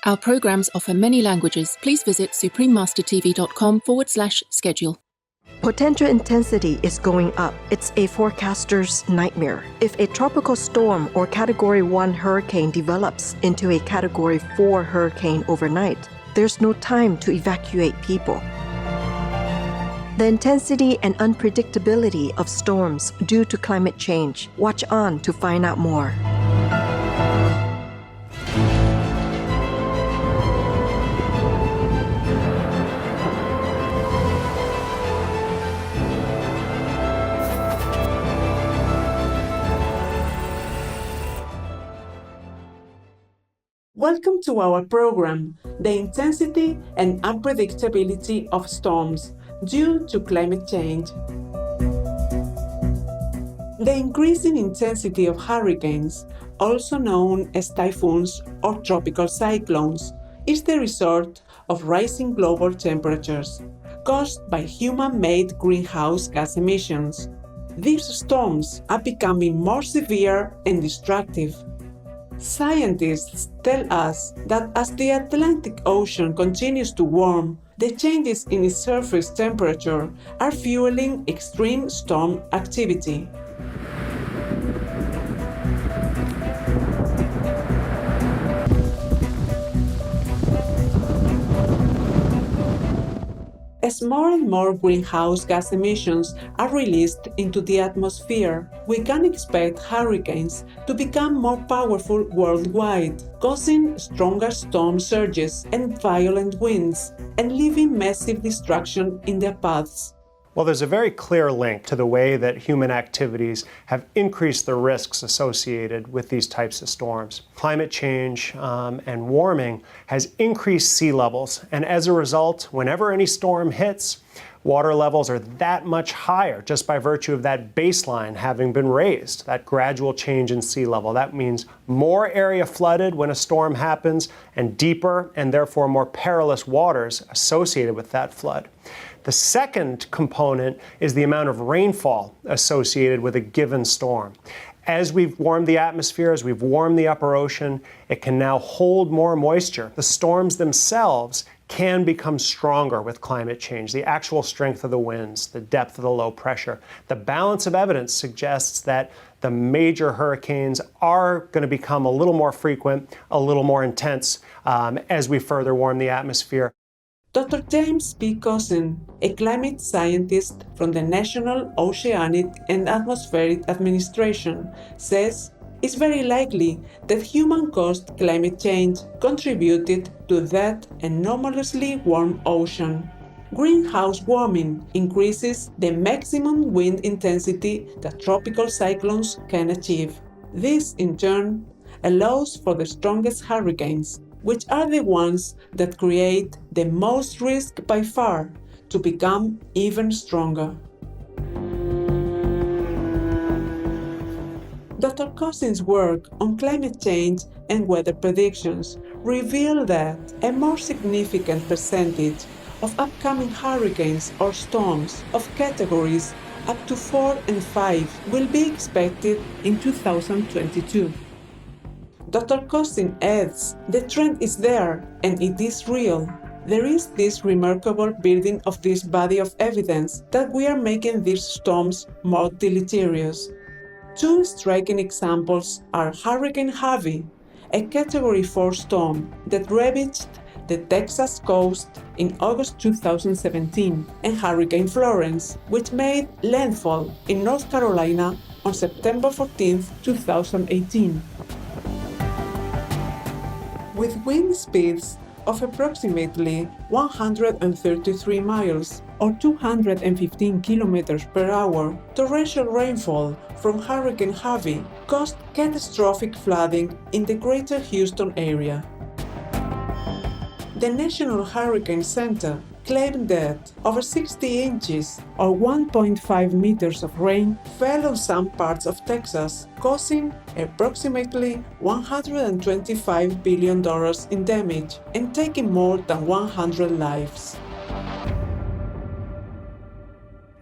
Our programs offer many languages. Please visit suprememastertv.com/schedule. Potential intensity is going up. It's a forecaster's nightmare. If a tropical storm or Category 1 hurricane develops into a Category 4 hurricane overnight, there's no time to evacuate people. The intensity and unpredictability of storms due to climate change. Watch on to find out more. Welcome to our program, The Intensity and Unpredictability of Storms Due to Climate Change. The increasing intensity of hurricanes, also known as typhoons or tropical cyclones, is the result of rising global temperatures caused by human-made greenhouse gas emissions. These storms are becoming more severe and destructive. Scientists tell us that as the Atlantic Ocean continues to warm, the changes in its surface temperature are fueling extreme storm activity. As more and more greenhouse gas emissions are released into the atmosphere, we can expect hurricanes to become more powerful worldwide, causing stronger storm surges and violent winds, and leaving massive destruction in their paths. Well, there's a very clear link to the way that human activities have increased the risks associated with these types of storms. Climate change and warming has increased sea levels, and as a result, whenever any storm hits, water levels are that much higher just by virtue of that baseline having been raised, that gradual change in sea level. That means more area flooded when a storm happens and deeper and therefore more perilous waters associated with that flood. The second component is the amount of rainfall associated with a given storm. As we've warmed the atmosphere, as we've warmed the upper ocean, it can now hold more moisture. The storms themselves can become stronger with climate change, the actual strength of the winds, the depth of the low pressure. The balance of evidence suggests that the major hurricanes are going to become a little more frequent, a little more intense as we further warm the atmosphere. Dr. James P. Cousin, a climate scientist from the National Oceanic and Atmospheric Administration, says it's very likely that human-caused climate change contributed to that anomalously warm ocean. Greenhouse warming increases the maximum wind intensity that tropical cyclones can achieve. This, in turn, allows for the strongest hurricanes, which are the ones that create the most risk by far, to become even stronger. Dr. Cousin's work on climate change and weather predictions reveal that a more significant percentage of upcoming hurricanes or storms of categories up to 4 and 5 will be expected in 2022. Dr. Cousin adds, the trend is there and it is real. There is this remarkable building of this body of evidence that we are making these storms more deleterious. Two striking examples are Hurricane Harvey, a Category 4 storm that ravaged the Texas coast in August 2017, and Hurricane Florence, which made landfall in North Carolina on September 14, 2018. With wind speeds of approximately 133 miles or 215 kilometers per hour, torrential rainfall from Hurricane Harvey caused catastrophic flooding in the greater Houston area. The National Hurricane Center claimed that over 60 inches or 1.5 meters of rain fell on some parts of Texas, causing approximately $125 billion in damage and taking more than 100 lives.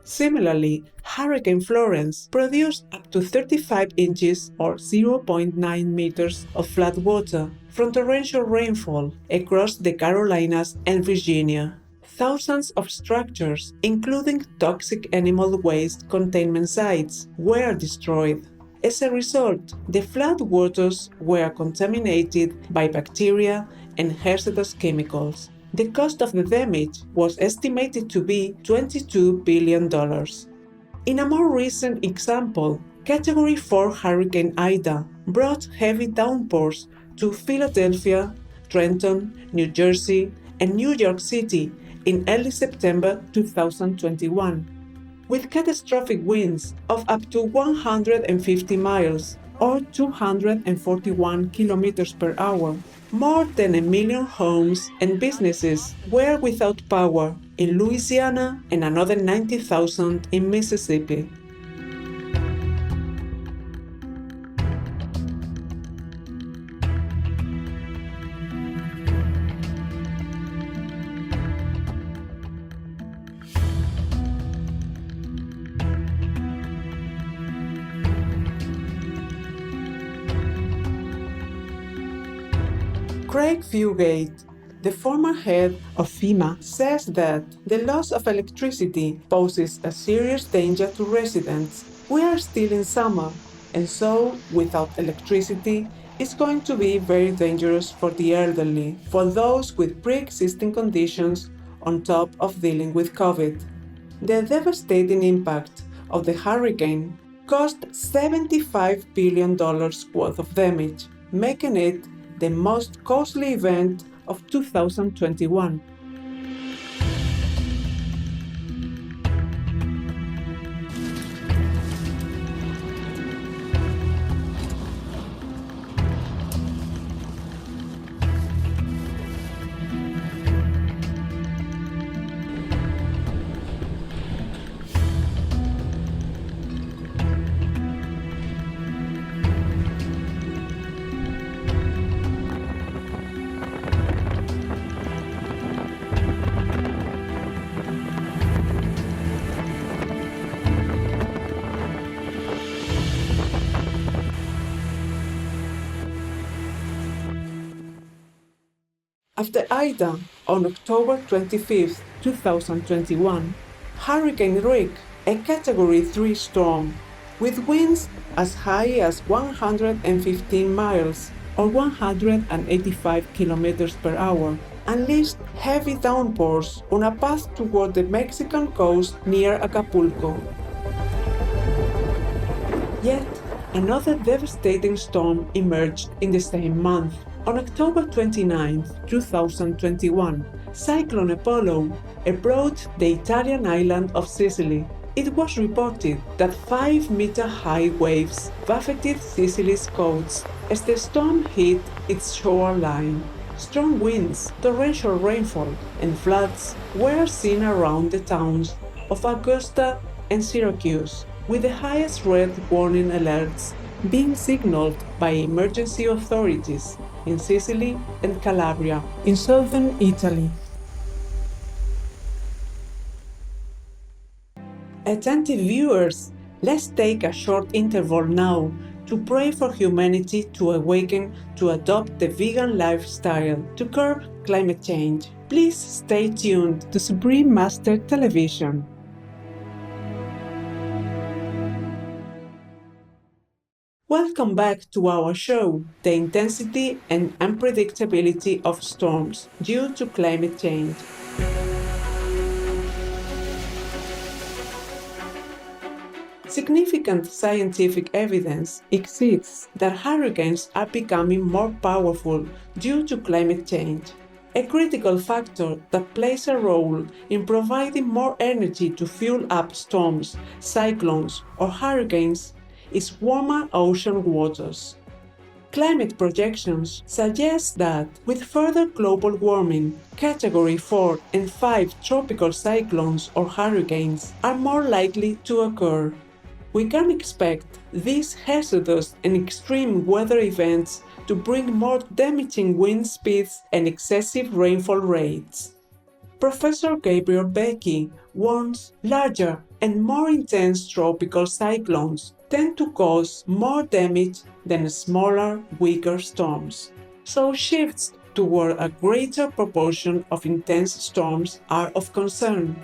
Similarly, Hurricane Florence produced up to 35 inches or 0.9 meters of floodwater, from torrential rainfall across the Carolinas and Virginia. Thousands of structures, including toxic animal waste containment sites, were destroyed. As a result, the floodwaters were contaminated by bacteria and hazardous chemicals. The cost of the damage was estimated to be $22 billion. In a more recent example, Category 4 Hurricane Ida brought heavy downpours to Philadelphia, Trenton, New Jersey, and New York City in early September 2021, with catastrophic winds of up to 150 miles or 241 kilometers per hour. More than 1 million homes and businesses were without power in Louisiana and another 90,000 in Mississippi. Craig Fugate, the former head of FEMA, says that the loss of electricity poses a serious danger to residents. We are still in summer, and so without electricity, it's going to be very dangerous for the elderly, for those with pre-existing conditions on top of dealing with COVID. The devastating impact of the hurricane caused $75 billion worth of damage, making it the most costly event of 2021. After Ida, on October 25, 2021, Hurricane Rick, a Category 3 storm, with winds as high as 115 miles or 185 kilometers per hour, unleashed heavy downpours on a path toward the Mexican coast near Acapulco. Yet, another devastating storm emerged in the same month. On October 29, 2021, Cyclone Apollo approached the Italian island of Sicily. It was reported that 5-meter-high waves buffeted Sicily's coast as the storm hit its shoreline. Strong winds, torrential rainfall, and floods were seen around the towns of Augusta and Syracuse, with the highest red warning alerts being signaled by emergency authorities in Sicily and Calabria, in southern Italy. Attentive viewers, let's take a short interval now to pray for humanity to awaken to adopt the vegan lifestyle to curb climate change. Please stay tuned to Supreme Master Television. Welcome back to our show, The Intensity and Unpredictability of Storms Due to Climate Change. Significant scientific evidence exists that hurricanes are becoming more powerful due to climate change. A critical factor that plays a role in providing more energy to fuel up storms, cyclones, or hurricanes is warmer ocean waters. Climate projections suggest that with further global warming, Category 4 and 5 tropical cyclones or hurricanes are more likely to occur. We can expect these hazardous and extreme weather events to bring more damaging wind speeds and excessive rainfall rates. Professor Gabriel Becky warns larger and more intense tropical cyclones tend to cause more damage than smaller, weaker storms. So shifts toward a greater proportion of intense storms are of concern.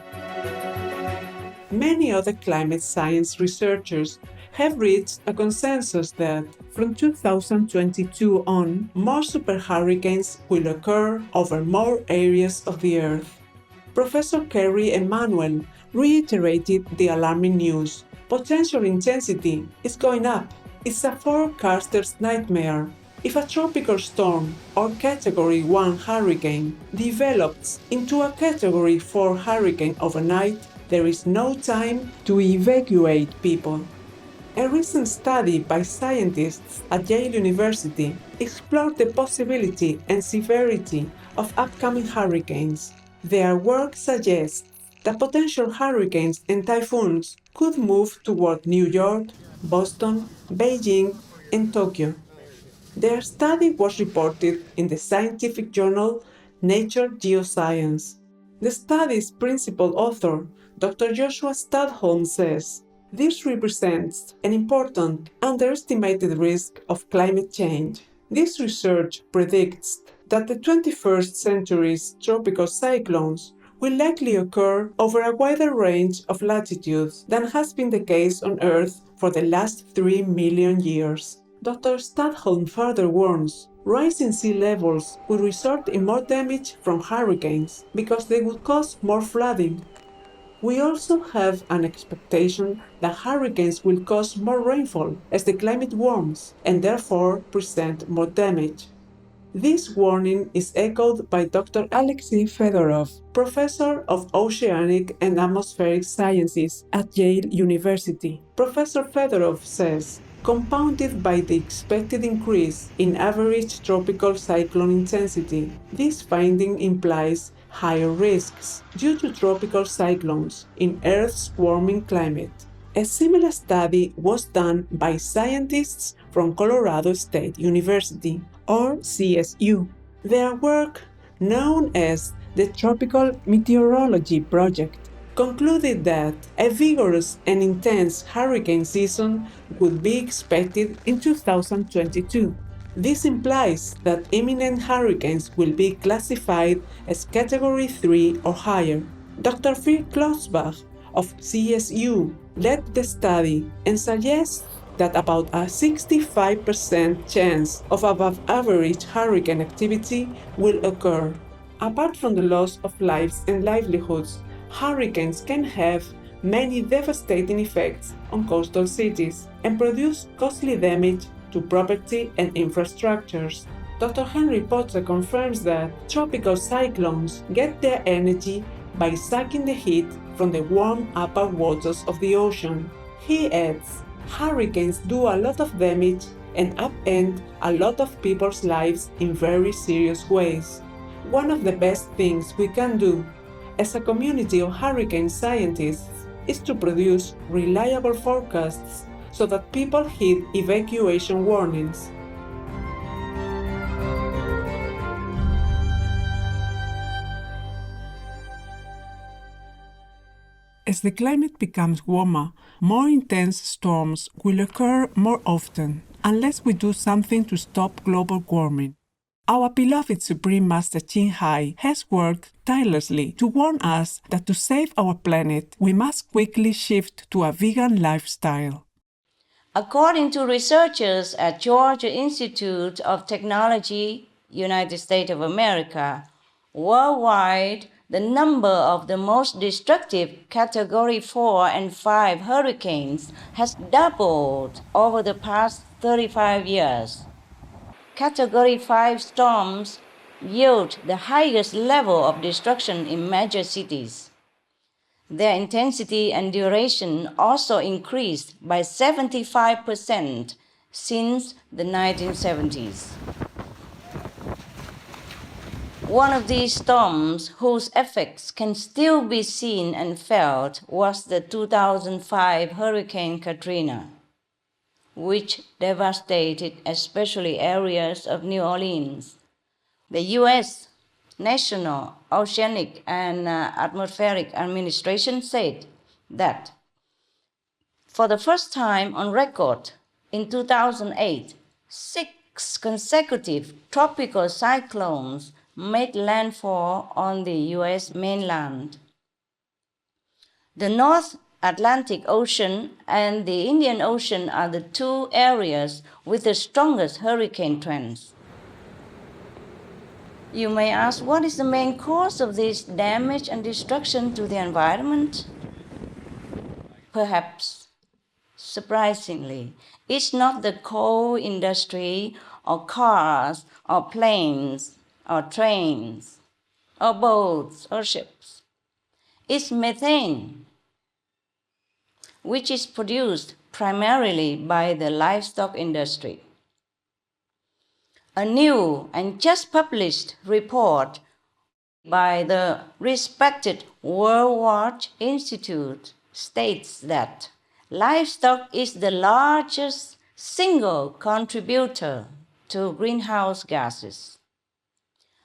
Many other climate science researchers have reached a consensus that from 2022 on, more super hurricanes will occur over more areas of the Earth. Professor Kerry Emanuel reiterated the alarming news. Potential intensity is going up. It's a forecaster's nightmare. If a tropical storm or Category 1 hurricane develops into a Category 4 hurricane overnight, there is no time to evacuate people. A recent study by scientists at Yale University explored the possibility and severity of upcoming hurricanes. Their work suggests that potential hurricanes and typhoons could move toward New York, Boston, Beijing, and Tokyo. Their study was reported in the scientific journal Nature Geoscience. The study's principal author, Dr. Joshua Stadholm, says, this represents an important, underestimated risk of climate change. This research predicts that the 21st century's tropical cyclones will likely occur over a wider range of latitudes than has been the case on Earth for the last 3 million years. Dr. Stadholm further warns, rising sea levels will result in more damage from hurricanes because they would cause more flooding. We also have an expectation that hurricanes will cause more rainfall as the climate warms and therefore present more damage. This warning is echoed by Dr. Alexei Fedorov, professor of Oceanic and Atmospheric Sciences at Yale University. Professor Fedorov says, compounded by the expected increase in average tropical cyclone intensity, this finding implies higher risks due to tropical cyclones in Earth's warming climate. A similar study was done by scientists from Colorado State University, or CSU. Their work, known as the Tropical Meteorology Project, concluded that a vigorous and intense hurricane season would be expected in 2022. This implies that imminent hurricanes will be classified as Category 3 or higher. Dr. Phil Klotzbach of CSU led the study and suggests that about a 65% chance of above-average hurricane activity will occur. Apart from the loss of lives and livelihoods, hurricanes can have many devastating effects on coastal cities and produce costly damage to property and infrastructures. Dr. Henry Potts confirms that tropical cyclones get their energy by sucking the heat from the warm upper waters of the ocean. He adds, hurricanes do a lot of damage and upend a lot of people's lives in very serious ways. One of the best things we can do as a community of hurricane scientists is to produce reliable forecasts so that people heed evacuation warnings. As the climate becomes warmer, more intense storms will occur more often unless we do something to stop global warming. Our beloved Supreme Master Ching Hai has worked tirelessly to warn us that to save our planet, we must quickly shift to a vegan lifestyle. According to researchers at Georgia Institute of Technology, United States of America, worldwide, the number of the most destructive Category 4 and 5 hurricanes has doubled over the past 35 years. Category 5 storms yield the highest level of destruction in major cities. Their intensity and duration also increased by 75% since the 1970s. One of these storms whose effects can still be seen and felt was the 2005 Hurricane Katrina, which devastated especially areas of New Orleans. The U.S. National Oceanic and Atmospheric Administration said that for the first time on record in 2008, 6 6 consecutive tropical cyclones made landfall on the U.S. mainland. The North Atlantic Ocean and the Indian Ocean are the two areas with the strongest hurricane trends. You may ask, what is the main cause of this damage and destruction to the environment? Perhaps, surprisingly, it's not the coal industry or cars or planes or trains or boats or ships. It's methane, which is produced primarily by the livestock industry. A new and just published report by the respected World Watch Institute states that livestock is the largest single contributor to greenhouse gases,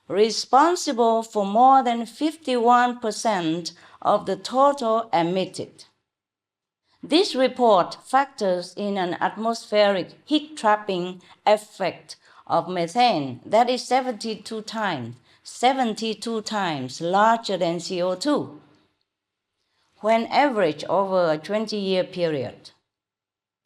responsible for more than 51% of the total emitted. This report factors in an atmospheric heat-trapping effect of methane that is 72 times larger than CO2 when averaged over a 20-year period.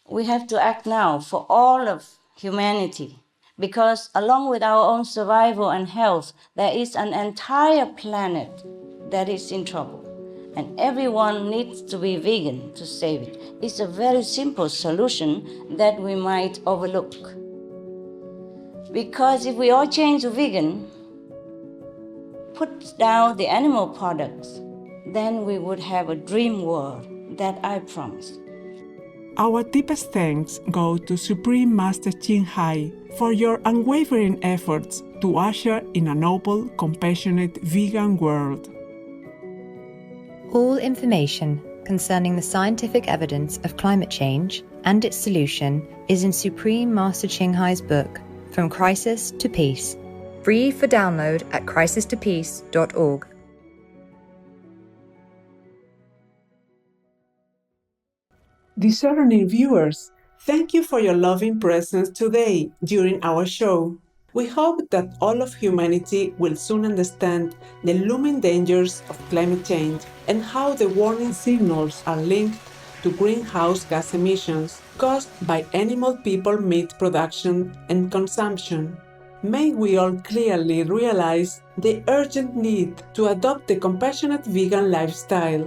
We have to act now for all of humanity because along with our own survival and health, there is an entire planet that is in trouble. And everyone needs to be vegan to save it. It's a very simple solution that we might overlook. Because if we all change to vegan, put down the animal products, then we would have a dream world that I promise. Our deepest thanks go to Supreme Master Ching Hai for your unwavering efforts to usher in a noble, compassionate vegan world. All information concerning the scientific evidence of climate change and its solution is in Supreme Master Ching Hai's book, From Crisis to Peace, free for download at crisistopeace.org. Discerning viewers, thank you for your loving presence today during our show. We hope that all of humanity will soon understand the looming dangers of climate change and how the warning signals are linked to greenhouse gas emissions caused by animal people meat production and consumption. May we all clearly realize the urgent need to adopt the compassionate vegan lifestyle